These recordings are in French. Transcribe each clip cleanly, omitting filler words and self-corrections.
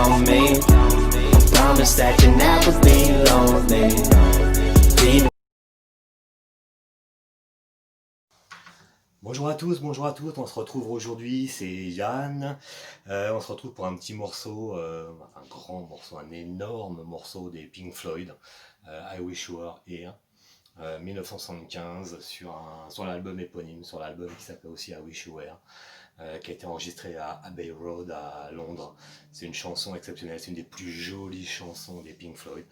on me. Promise that you'll never be lonely. Bonjour à tous, bonjour à toutes, on se retrouve aujourd'hui, c'est Yann. On se retrouve pour un petit morceau, un grand morceau, un énorme morceau des Pink Floyd, I Wish You Were Here, 1975, sur l'album éponyme, sur l'album qui s'appelle aussi I Wish You Were, qui a été enregistré à Abbey Road à Londres. C'est une chanson exceptionnelle, c'est une des plus jolies chansons des Pink Floyd.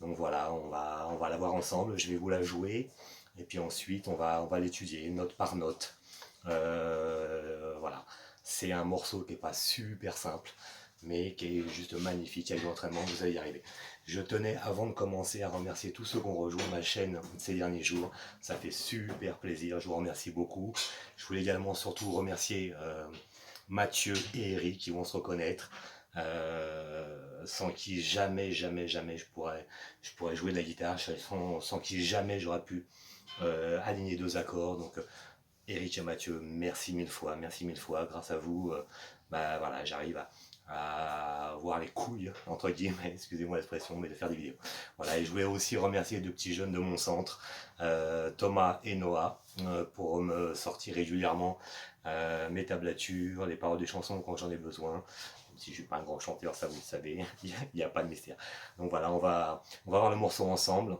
Donc voilà, on va la voir ensemble, je vais vous la jouer, et puis ensuite on va l'étudier note par note. Voilà, c'est un morceau qui n'est pas super simple, mais qui est juste magnifique. Avec l'entraînement, vous allez y arriver. Je tenais, avant de commencer, à remercier tous ceux qui ont rejoint ma chaîne ces derniers jours. Ça fait super plaisir, je vous remercie beaucoup. Je voulais également surtout remercier Mathieu et Eric qui vont se reconnaître. Sans qui jamais je pourrais jouer de la guitare, sans qui jamais j'aurais pu aligner deux accords. Donc Eric et Mathieu, merci mille fois. Grâce à vous, voilà, j'arrive à avoir les couilles, entre guillemets, excusez-moi l'expression, mais de faire des vidéos. Voilà, et je voulais aussi remercier les deux petits jeunes de mon centre, Thomas et Noah, pour me sortir régulièrement mes tablatures, les paroles des chansons quand j'en ai besoin. Même si je suis pas un grand chanteur, ça vous le savez, il n'y a pas de mystère. Donc voilà, on va voir le morceau ensemble.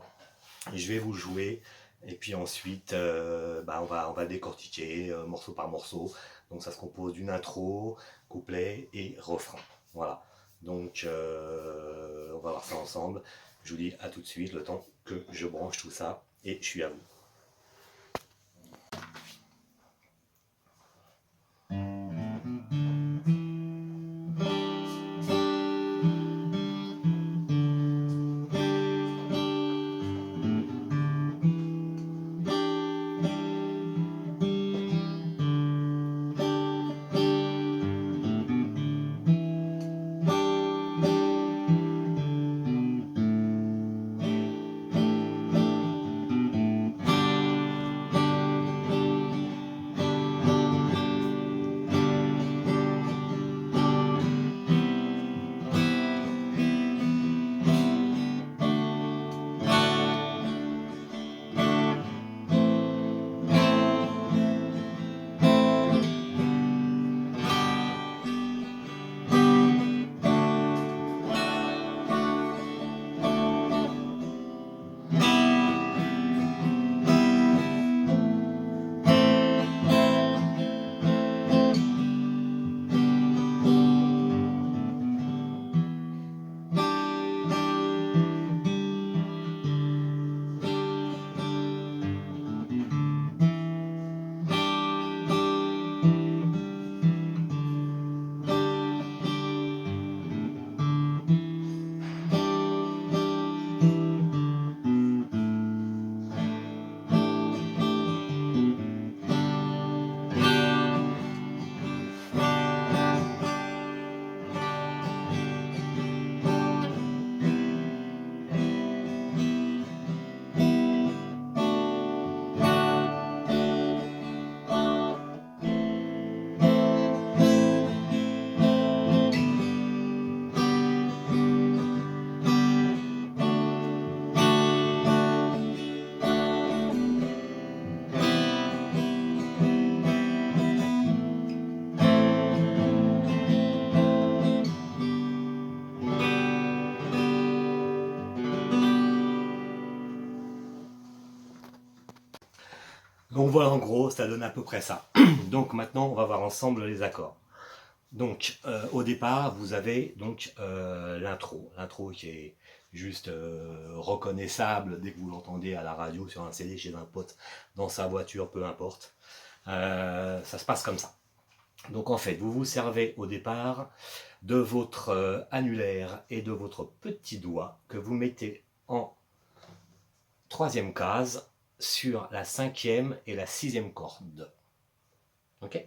Et je vais vous jouer. Et puis ensuite, on va décortiquer morceau par morceau. Donc ça se compose d'une intro, couplet et refrain. Voilà. Donc on va voir ça ensemble. Je vous dis à tout de suite, le temps que je branche tout ça. Et je suis à vous. Donc voilà, en gros, ça donne à peu près ça. Donc maintenant, on va voir ensemble les accords. Donc au départ, vous avez donc l'intro qui est juste reconnaissable dès que vous l'entendez à la radio, sur un CD, chez un pote, dans sa voiture, peu importe. Ça se passe comme ça. Donc en fait, vous vous servez au départ de votre annulaire et de votre petit doigt que vous mettez en troisième case sur la cinquième et la sixième corde. Ok ?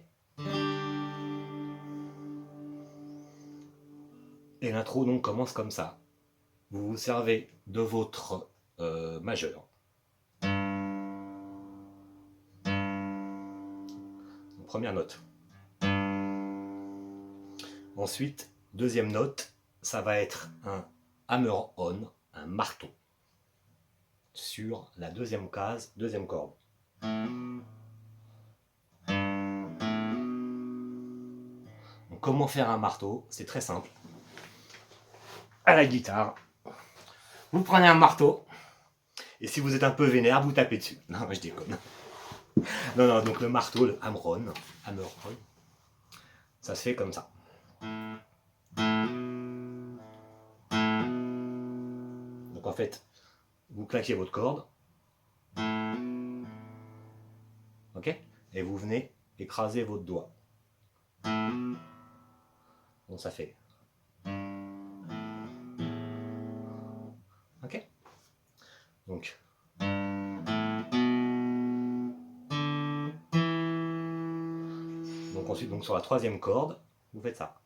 Et l'intro donc commence comme ça. Vous vous servez de votre majeur. Première note. Ensuite, deuxième note, ça va être un hammer-on, un marteau, sur la deuxième case, deuxième corde. Donc, comment faire un marteau? C'est très simple. À la guitare, vous prenez un marteau, et si vous êtes un peu vénère, vous tapez dessus. Non, je déconne. Non, donc le marteau, le hammer-on, ça se fait comme ça. Donc en fait, vous claquez votre corde, ok, et vous venez écraser votre doigt. Donc ça fait. Ok. Donc. Donc ensuite, donc sur la troisième corde, vous faites ça.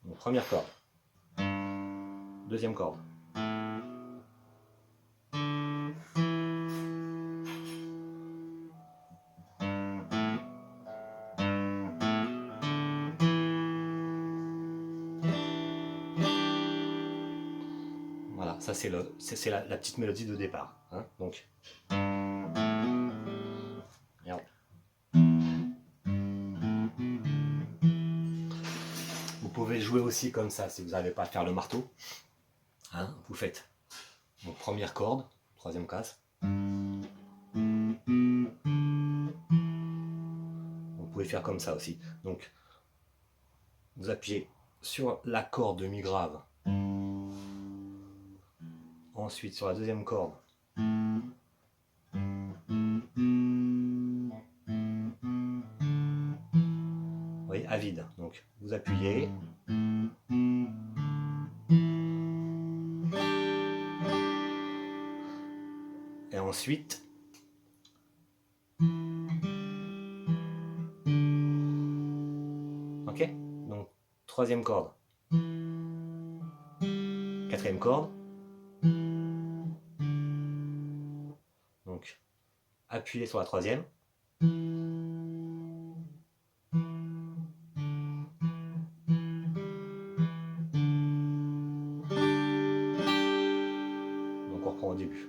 Donc première corde, deuxième corde. Voilà, ça c'est la petite mélodie de départ. Hein, donc. Merde. Vous pouvez jouer aussi comme ça si vous n'arrivez pas à faire le marteau. Hein, vous faites donc première corde, troisième case. Vous pouvez faire comme ça aussi. Donc vous appuyez sur la corde de mi grave. Ensuite sur la deuxième corde. Vous voyez, à vide. Donc vous appuyez. Et ensuite, ok, donc troisième corde, quatrième corde, donc appuyez sur la troisième, donc on reprend au début.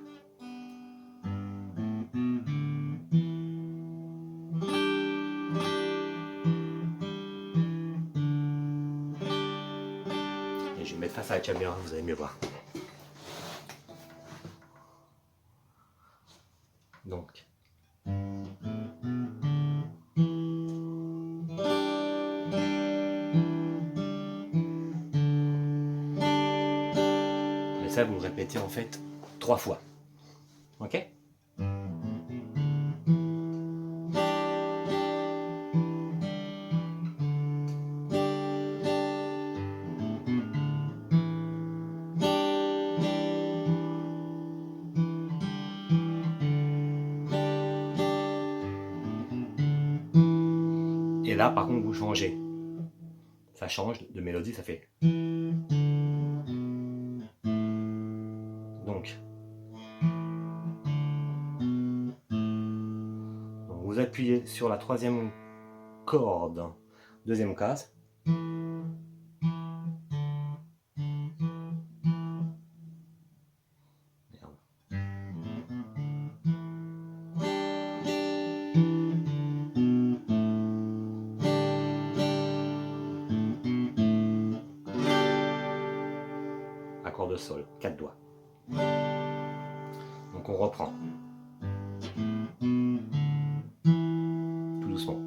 Et je vais me mettre face à la caméra, vous allez mieux voir. Donc. Et ça, vous le répétez en fait 3 fois. Ok ? Et là, par contre, vous changez. Ça change de mélodie, ça fait. Donc vous appuyez sur la troisième corde, deuxième case. Accord de sol, 4 doigts. Donc on reprend. Tout doucement.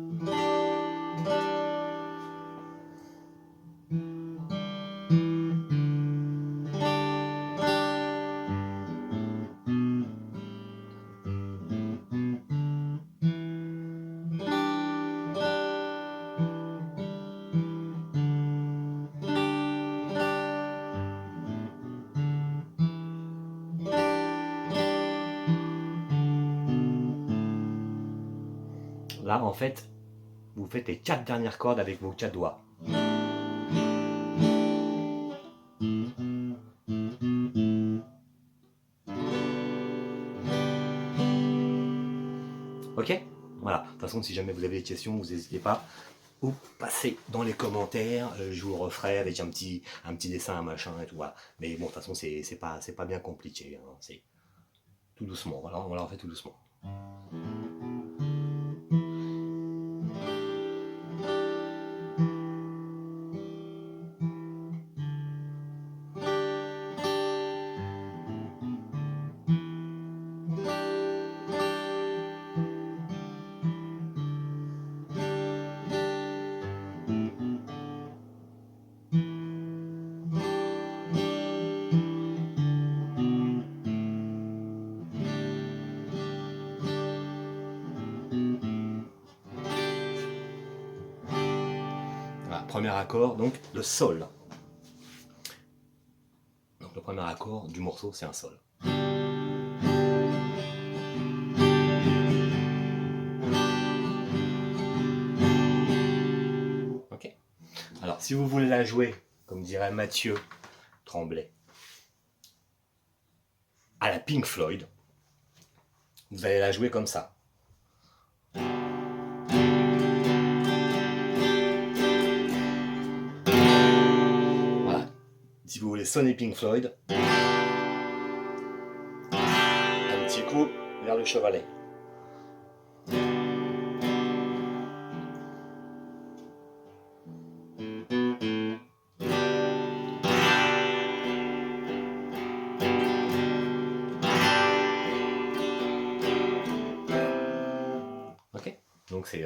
Là, en fait, vous faites les 4 dernières cordes avec vos 4 doigts. Ok ? Voilà. De toute façon, si jamais vous avez des questions, vous n'hésitez pas. ou passez dans les commentaires, je vous le referai avec un petit dessin, un machin et tout. Voilà. Mais bon, de toute façon, c'est pas bien compliqué. Hein. C'est tout doucement. Voilà, on l'a refait tout doucement. Voilà, premier accord, donc le sol. Donc le premier accord du morceau, c'est un sol. Ok. Alors, si vous voulez la jouer, comme dirait Mathieu Tremblay, à la Pink Floyd, vous allez la jouer comme ça. Voilà. Si vous voulez sonner Pink Floyd, un petit coup vers le chevalet. Ok. Donc c'est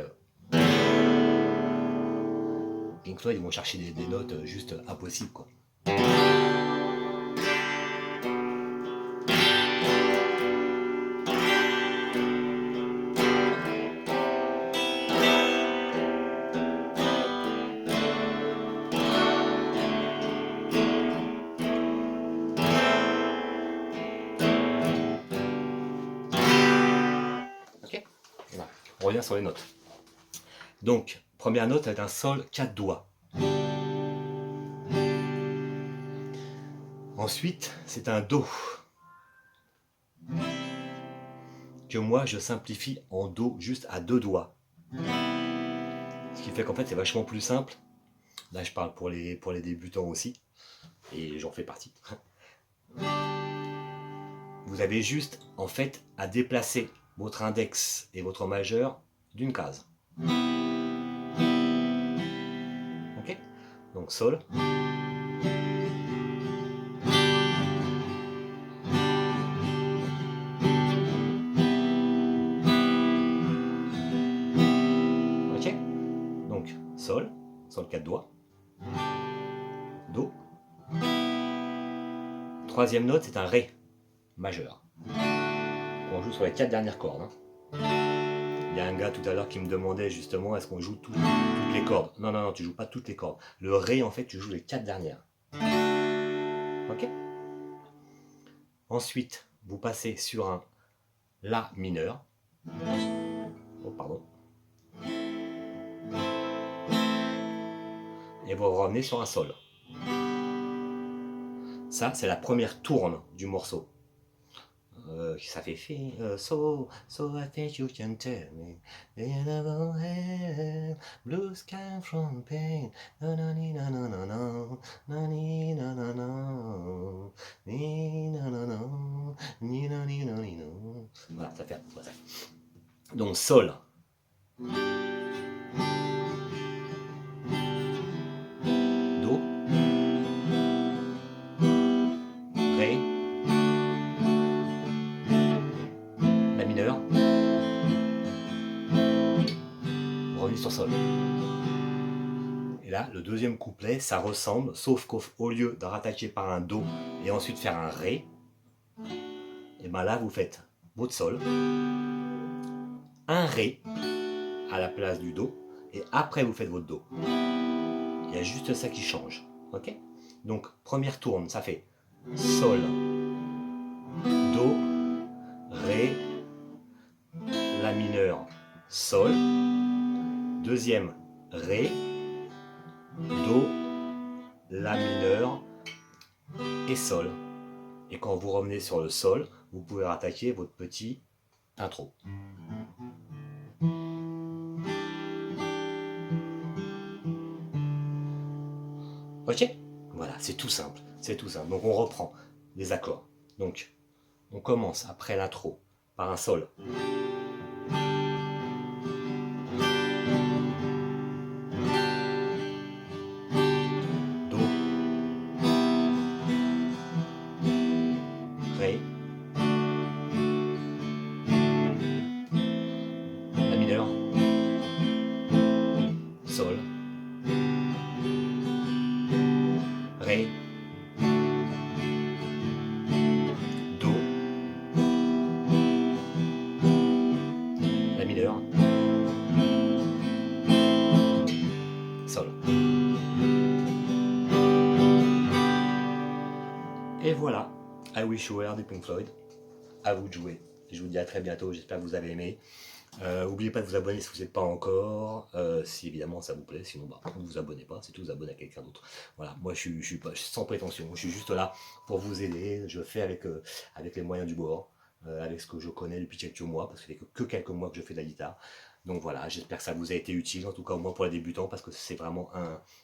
Pink Floyd, ils vont chercher des notes juste impossibles, quoi. Ok. Voilà. On revient sur les notes. Donc, première note est un sol 4 doigts. Ensuite, c'est un do. Que moi, je simplifie en do juste à 2 doigts. Ce qui fait qu'en fait, c'est vachement plus simple. Là, je parle pour les débutants aussi. Et j'en fais partie. Vous avez juste, en fait, à déplacer votre index et votre majeur d'une case. Ok? Donc, sol. Ok? Donc, sol 4 doigts. Do. Troisième note, c'est un ré majeur. On joue sur les 4 dernières cordes. Il y a un gars tout à l'heure qui me demandait justement est-ce qu'on joue toutes les cordes. Non, non, non, tu joues pas toutes les cordes. Le ré, en fait, tu joues les 4 dernières. Ok? Ensuite, vous passez sur un la mineur. Oh, pardon. Et vous revenez sur un sol. Ça, c'est la première tourne du morceau. Ça fait so I think you can tell me they never had blue sky from pain na na ni na na na na na ni na na na ni na na na ni na ni na ni na. Voilà, ça fait ça. Donc sol. Do. Ré. La mineur. Revenu sur sol. Et là, le deuxième couplet, ça ressemble, sauf qu'au lieu de rattaquer par un do et ensuite faire un ré, et bien là, vous faites votre sol, un ré à la place du do, et après vous faites votre do. Il y a juste ça qui change. Ok? Donc, première tourne, ça fait sol, do, ré, la mineur, sol, deuxième, ré, do, la mineur et sol. Et quand vous revenez sur le sol, vous pouvez rattaquer votre petit intro. c'est tout simple, c'est tout simple. Donc on reprend les accords. Donc on commence après l'intro par un sol. Do, Ré, La mineur, Sol, Ré, Do, La mineur, Sol. Et voilà, I Wish You Were des Pink Floyd. À vous de jouer. Je vous dis à très bientôt, j'espère que vous avez aimé. N'oubliez pas de vous abonner si vous n'êtes pas encore, si évidemment ça vous plaît, sinon ne vous abonnez pas, c'est tout, vous abonnez à quelqu'un d'autre. Voilà, moi je suis sans prétention, je suis juste là pour vous aider, je fais avec les moyens du bord, avec ce que je connais depuis quelques mois, parce que ça fait que quelques mois que je fais de la guitare. Donc voilà, j'espère que ça vous a été utile, en tout cas au moins pour les débutants, parce que c'est vraiment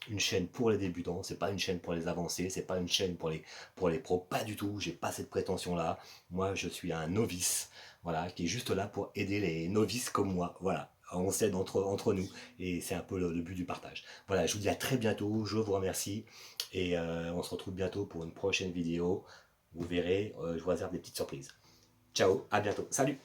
une chaîne pour les débutants, c'est pas une chaîne pour les avancés, c'est pas une chaîne pour les pros, pas du tout, j'ai pas cette prétention là. Moi je suis un novice, voilà, qui est juste là pour aider les novices comme moi, voilà. On s'aide entre nous et c'est un peu le but du partage. Voilà, je vous dis à très bientôt, je vous remercie et on se retrouve bientôt pour une prochaine vidéo. Vous verrez, je vous réserve des petites surprises. Ciao, à bientôt, salut!